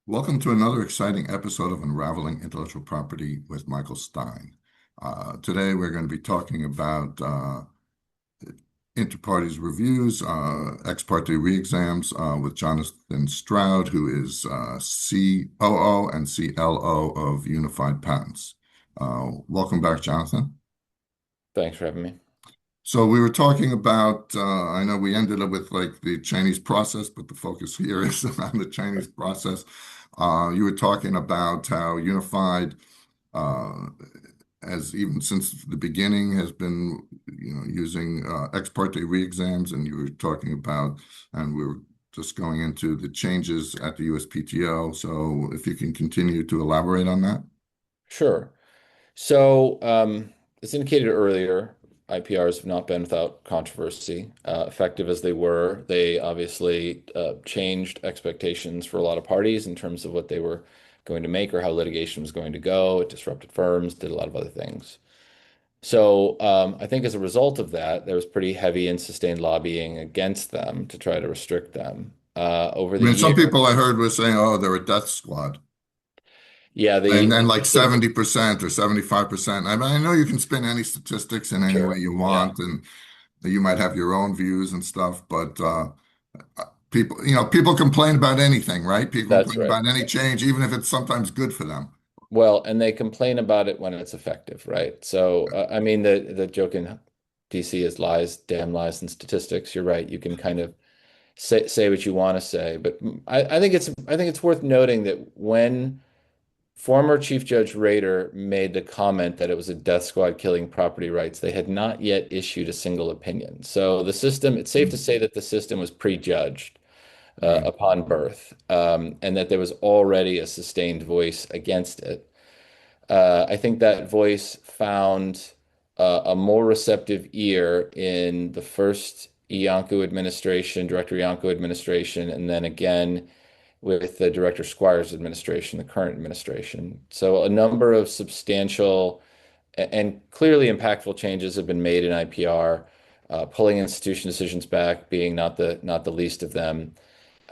Welcome to another exciting episode of Unraveling Intellectual Property with Michael Stein. Today we're going to be talking about inter partes reviews, ex parte re-exams with Jonathon Stroud, who is COO and CLO of Unified Patents. Welcome back, Jonathan. Thanks for having me. So we were talking about, I know we ended up with like the Chinese process, but the focus here is on the Chinese process. You were talking about how Unified, uh, as even since the beginning, has been, using ex parte re-exams, and you were talking about, and we were just going into the changes at the USPTO. So if you can continue to elaborate on that. Sure. So, as indicated earlier, IPRs have not been without controversy. Effective as they were, they obviously changed expectations for a lot of parties in terms of what they were going to make or how litigation was going to go. It disrupted firms, did a lot of other things. So, I think as a result of that, there was pretty heavy and sustained lobbying against them to try to restrict them. Over I the mean, some year, people I heard were saying, "Oh, they're a death squad." yeah, And the then like system, 70% or 75%. I mean, I know you can spin any statistics in any way sure, you yeah, want, and you might have your own views and stuff, but people, people complain about anything, right? People that's complain right. about any change, even if it's sometimes good for them. Well, and they complain about it when it's effective, right? So, I mean, the joke in DC is lies, damn lies, and statistics. You're right. You can kind of say what you want to say, but I think it's worth noting that when former Chief Judge Rader made the comment that it was a death squad killing property rights, they had not yet issued a single opinion. So the system, it's safe to Mm, say that the system was prejudged right. upon birth, and that there was already a sustained voice against it. I think that voice found a more receptive ear in the first Iancu administration, Director Iancu administration, and then again with the Director Squires administration, the current administration. So a number of substantial and clearly impactful changes have been made in IPR, pulling institution decisions back being not the least of them,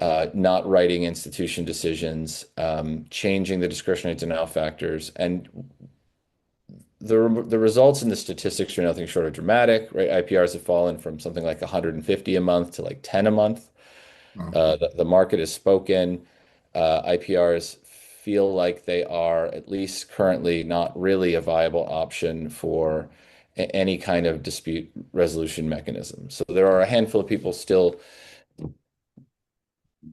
not writing institution decisions, changing the discretionary denial factors, and the results in the statistics are nothing short of dramatic, right? IPRs have fallen from something like 150 a month to like 10 a month. Okay. The market has spoken. IPRs feel like they are, at least currently, not really a viable option for any kind of dispute resolution mechanism. So there are a handful of people still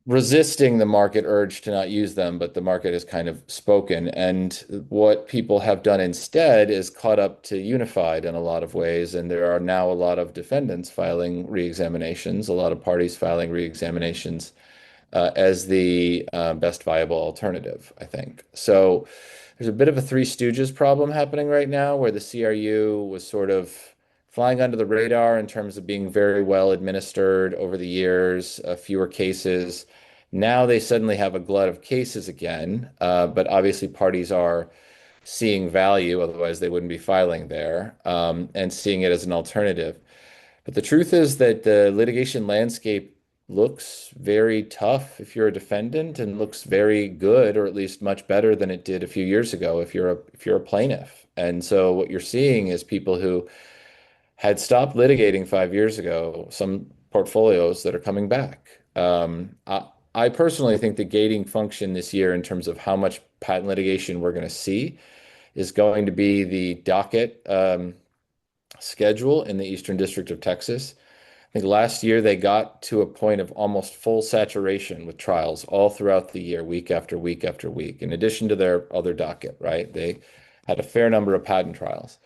resisting the market urge to not use them, but the market has kind of spoken. And what people have done instead is caught up to Unified in a lot of ways. And there are now a lot of defendants filing reexaminations, a lot of parties filing reexaminations as the best viable alternative, I think. So there's a bit of a Three Stooges problem happening right now where the CRU was sort of flying under the radar in terms of being very well administered over the years, fewer cases. Now they suddenly have a glut of cases again, but obviously parties are seeing value, otherwise they wouldn't be filing there, and seeing it as an alternative. But the truth is that the litigation landscape looks very tough if you're a defendant and looks very good, or at least much better than it did a few years ago if you're a plaintiff. And so what you're seeing is people who had stopped litigating 5 years ago, some portfolios that are coming back. I personally think the gating function this year in terms of how much patent litigation we're going to see is going to be the docket schedule in the Eastern District of Texas. I think last year they got to a point of almost full saturation with trials all throughout the year, week after week after week, in addition to their other docket, right? They had a fair number of patent trials.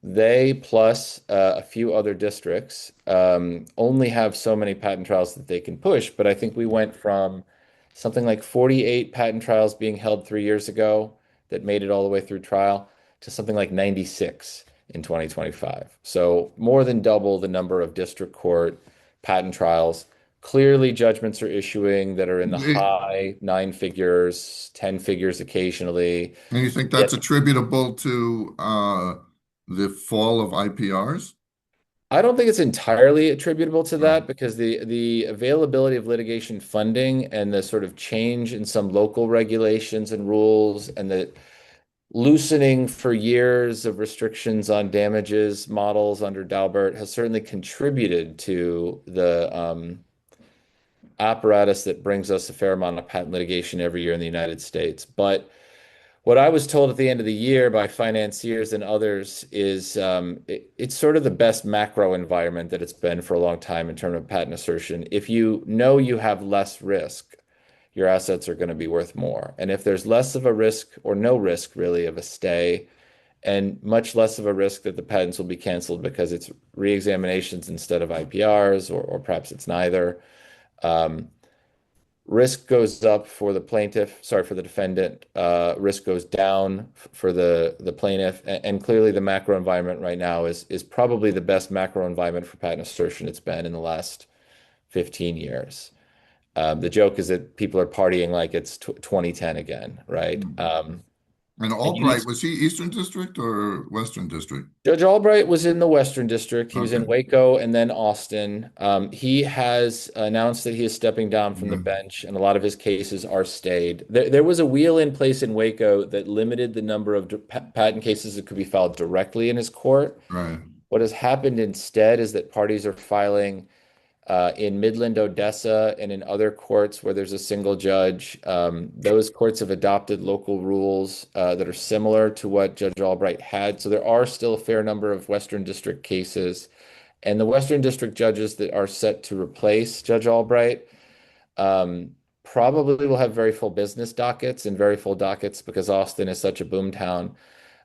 They plus a few other districts only have so many patent trials that they can push, but I think we went from something like 48 patent trials being held 3 years ago that made it all the way through trial to something like 96 in 2025. So more than double the number of district court patent trials. Clearly, judgments are issuing that are in the high nine figures, 10 figures occasionally. And you think that's Yet attributable to the fall of IPRs? I don't think it's entirely attributable to that because the availability of litigation funding and the sort of change in some local regulations and rules and the loosening for years of restrictions on damages models under Daubert has certainly contributed to the apparatus that brings us a fair amount of patent litigation every year in the United States. But what I was told at the end of the year by financiers and others is it's sort of the best macro environment that it's been for a long time in terms of patent assertion. If you know you have less risk, your assets are going to be worth more. And if there's less of a risk or no risk really of a stay, and much less of a risk that the patents will be canceled because it's reexaminations instead of IPRs, or perhaps it's neither. Um, Risk goes up for the plaintiff, sorry, for the defendant. Risk goes down for the plaintiff, and clearly the macro environment right now is probably the best macro environment for patent assertion it's been in the last 15 years. The joke is that people are partying like it's 2010 again, right? Mm. And And you need Albright, was he Eastern District or Western District? Judge Albright was in the Western District. He was in Okay. Waco and then Austin. He has announced that he is stepping down from the Yeah. bench, and a lot of his cases are stayed. There was a wheel in place in Waco that limited the number of patent cases that could be filed directly in his court. Right. What has happened instead is that parties are filing in Midland, Odessa, and in other courts where there's a single judge. Those courts have adopted local rules that are similar to what Judge Albright had. So there are still a fair number of Western District cases. And the Western District judges that are set to replace Judge Albright um, probably will have very full business dockets and very full dockets because Austin is such a boom town.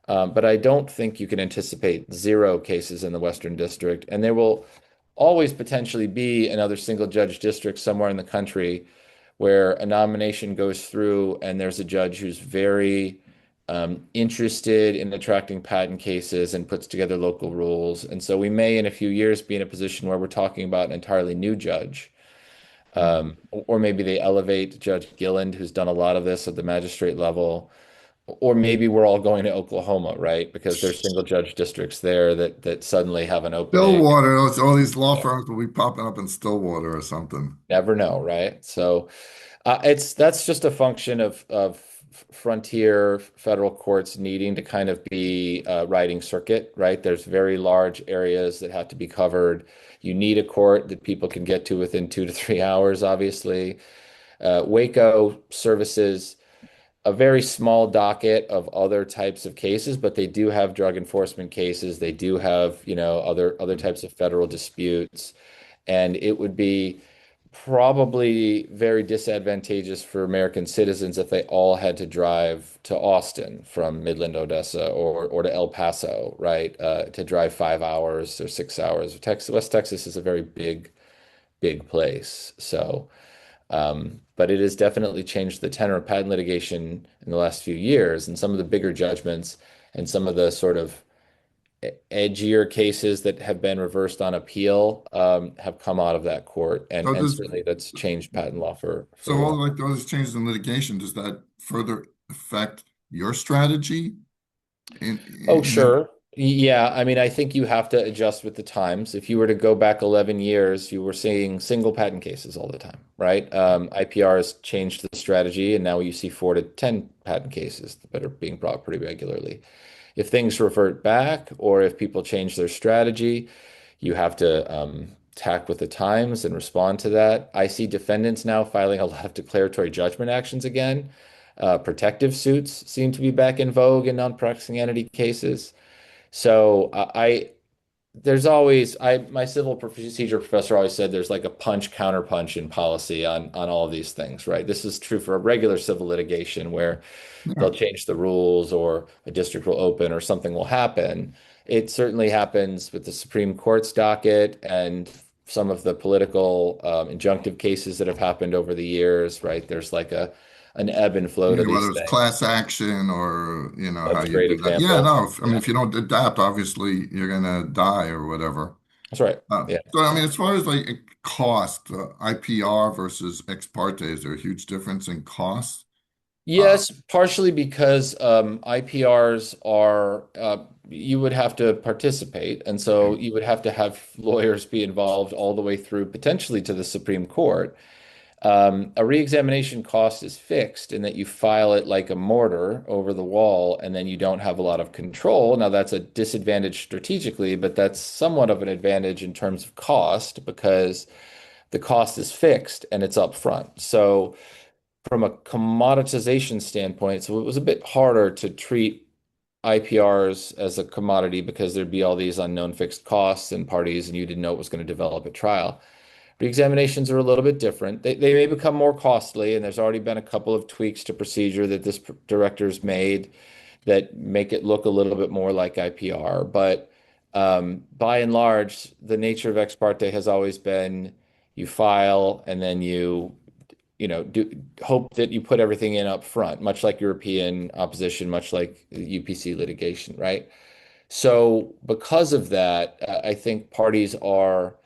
But I don't think you can anticipate zero cases in the Western District, and there will always potentially be another single judge district somewhere in the country where a nomination goes through and there's a judge who's very interested in attracting patent cases and puts together local rules. And so we may, in a few years, be in a position where we're talking about an entirely new judge. Or maybe they elevate Judge Gilland, who's done a lot of this at the magistrate level. Or maybe we're all going to Oklahoma, right? Because there's single judge districts there that suddenly have an opening. Stillwater, all these law firms will be popping up in Stillwater or something. Never know, right? So it's that's just a function of frontier federal courts needing to kind of be riding circuit, right? There's very large areas that have to be covered. You need a court that people can get to within 2 to 3 hours, obviously. Waco services a very small docket of other types of cases, but they do have drug enforcement cases. They do have, other types of federal disputes, and it would be probably very disadvantageous for American citizens if they all had to drive to Austin from Midland, Odessa, or to El Paso, right? To drive 5 hours or 6 hours. West Texas is a very big place, so. But it has definitely changed the tenor of patent litigation in the last few years, and some of the bigger judgments and some of the sort of edgier cases that have been reversed on appeal have come out of that court, So and does certainly that's changed patent law so for all like those changes in litigation, does that further affect your strategy Oh, in that? sure. Yeah, I mean, I think you have to adjust with the times. If you were to go back 11 years, you were seeing single patent cases all the time, right? IPRs changed the strategy, and now you see 4 to 10 patent cases that are being brought pretty regularly. If things revert back or if people change their strategy, you have to tack with the times and respond to that. I see defendants now filing a lot of declaratory judgment actions again. Protective suits seem to be back in vogue in non-practicing entity cases. So there's always my civil procedure professor always said there's like a punch counterpunch in policy on all of these things, right? This is true for a regular civil litigation where Yeah. they'll change the rules or a district will open or something will happen. It certainly happens with the Supreme Court's docket and some of the political injunctive cases that have happened over the years, right? There's like an ebb and flow to Yeah, whether these it's things. class action or how That's a you great do that. Yeah, example. no, I mean, Yeah, if you don't adapt, obviously you're gonna die or whatever. that's right. Yeah. So I mean, as far as like cost, IPR versus ex parte, is there a huge difference in cost? Uh, Yes, partially because IPRs are you would have to participate. And so you would have to have lawyers be involved all the way through potentially to the Supreme Court. A reexamination cost is fixed in that you file it like a mortar over the wall, and then you don't have a lot of control. Now, that's a disadvantage strategically, but that's somewhat of an advantage in terms of cost because the cost is fixed and it's upfront. So, from a commoditization standpoint, so it was a bit harder to treat IPRs as a commodity because there'd be all these unknown fixed costs and parties, and you didn't know what was going to develop at trial. Reexaminations are a little bit different. They may become more costly, and there's already been a couple of tweaks to procedure that this director's made that make it look a little bit more like IPR. But by and large, the nature of ex parte has always been you file and then do hope that you put everything in up front, much like European opposition, much like UPC litigation, right? So because of that, I think parties are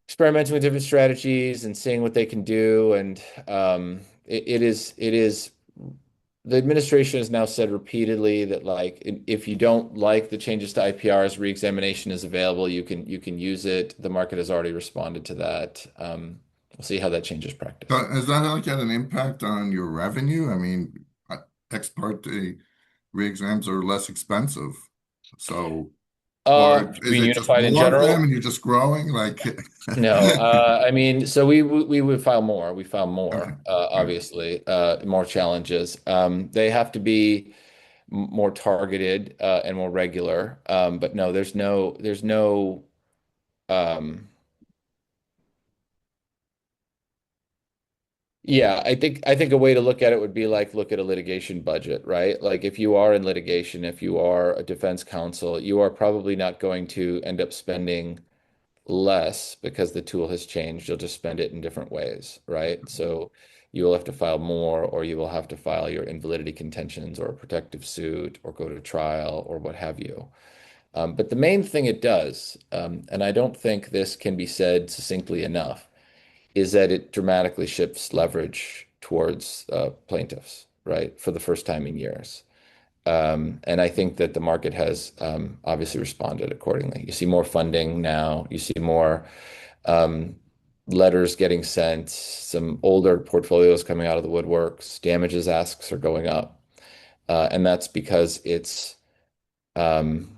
experimenting with different strategies and seeing what they can do. And it is the administration has now said repeatedly that like if you don't like the changes to IPRs, reexamination is available. You can use it. The market has already responded to that. We'll see how that changes So practice. has that like had an impact on your revenue? I mean, ex parte re-exams are less expensive. So, or You is mean it just unified in more of them general? and you're just growing? Like, No, I mean, so we would file more. We file okay, more, right. obviously, more challenges. They have to be more targeted and more regular. But no, there's no. Um, yeah, I think a way to look at it would be like look at a litigation budget, right? Like if you are in litigation, if you are a defense counsel, you are probably not going to end up spending less because the tool has changed. You'll just spend it in different ways, right? So you will have to file more, or you will have to file your invalidity contentions or a protective suit or go to trial or what have you. But the main thing it does, and I don't think this can be said succinctly enough, is that it dramatically shifts leverage towards plaintiffs, right, for the first time in years. And I think that the market has obviously responded accordingly. You see more funding now. You see more um, letters getting sent, some older portfolios coming out of the woodworks. Damages asks are going up. And that's because it's um,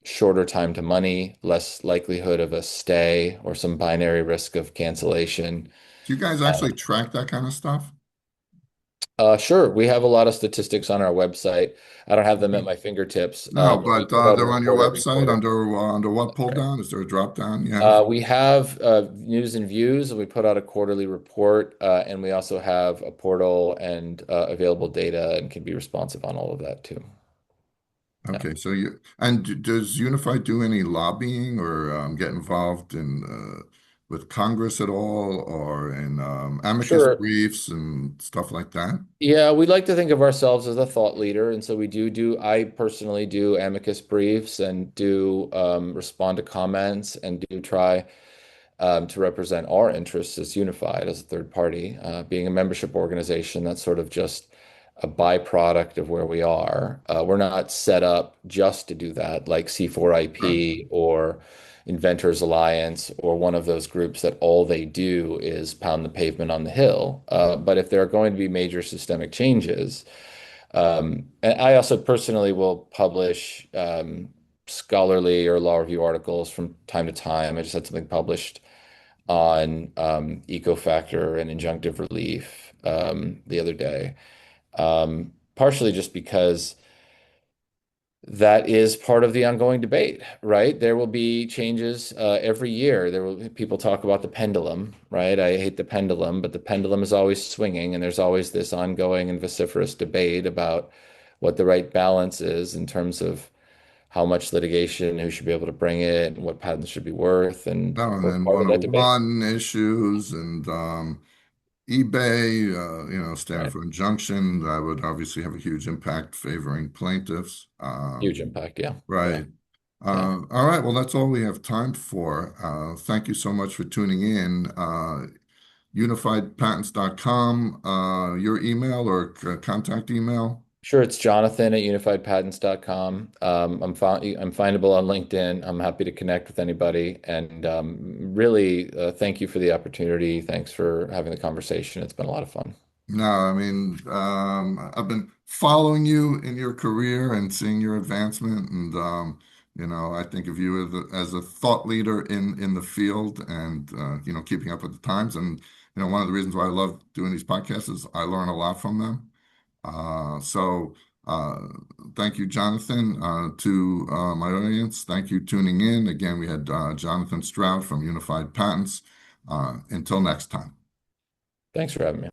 shorter time to money, less likelihood of a stay or some binary risk of cancellation. Do you guys Uh, actually track that kind of stuff? sure, we have a lot of statistics on our website. I don't have them at Okay. my fingertips, No, but we but put out a they're on your report every website quarter. under what That's pull right. down? Is there a drop down you have? We have news and views, and we put out a quarterly report, and we also have a portal and available data and can be responsive on all of that too. Yeah. Okay, so does Unified do any lobbying or get involved in with Congress at all or in amicus Sure. briefs and stuff like that? Yeah, we like to think of ourselves as a thought leader, and so I personally do amicus briefs and do respond to comments and do try to represent our interests as unified as a third party. Being a membership organization, that's sort of just a byproduct of where we are. We're not set up just to do that, like Right. C4IP or Inventors Alliance or one of those groups that all they do is pound the pavement on the hill. But if there are going to be major systemic changes, and I also personally will publish scholarly or law review articles from time to time. I just had something published on eco-factor and injunctive relief the other day, partially just because that is part of the ongoing debate, right? There will be changes every year. People talk about the pendulum, right? I hate the pendulum, but the pendulum is always swinging, and there's always this ongoing and vociferous debate about what the right balance is in terms of how much litigation, who should be able to bring it, and what patents should be worth, and No, and we're then part of that debate, 101 issues and eBay, stand right? for injunction. That would obviously have a huge impact favoring plaintiffs. Huge impact, yeah, yeah, Right. yeah. All right. Well, that's all we have time for. Thank you so much for tuning in. Unifiedpatents.com, your email or contact email. Sure, it's Jonathan at unifiedpatents.com. I'm findable on LinkedIn. I'm happy to connect with anybody. And really, thank you for the opportunity. Thanks for having the conversation. It's been a lot of fun. No, I mean, I've been following you in your career and seeing your advancement, and I think of you as a thought leader in the field, and keeping up with the times. And one of the reasons why I love doing these podcasts is I learn a lot from them. So, thank you, Jonathan. To my audience, thank you tuning in. Again, we had Jonathan Stroud from Unified Patents. Until next time. Thanks for having me.